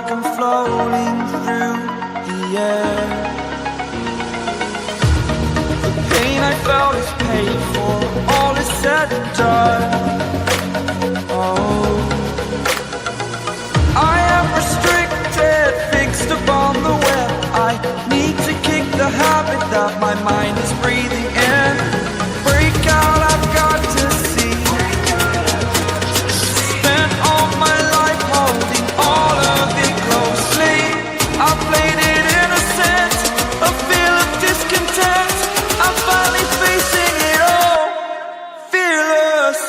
like I'm floating through the air. The pain I felt is paid for, all is said and done. Oh, I am restricted, fixed upon the web. I need to kick the habit that my mind is breathing in. Break out, I've got to see. Spent all my life holding all of it closely. I played it innocent, a feel of discontent. I'm finally facing it all, fearless.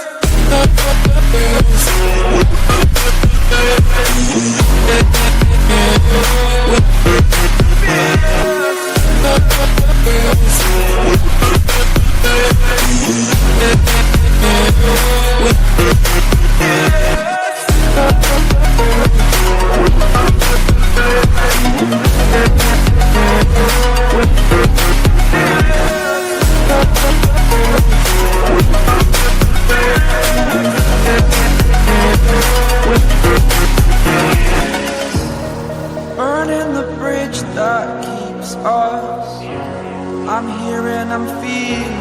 Burning the bridge that keeps us. I'm here and I'm feeling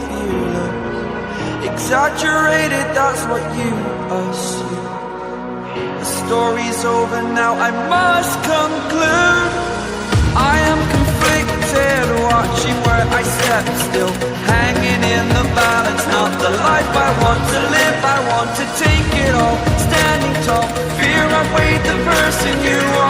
fearless. Exaggerated, that's what you assume. The story's over now, I must conclude. I am conflicted, watching where I step still, hanging in the balance. Not the life I want to live, I want to take it all. Standing tall, fear I weighed the person you are.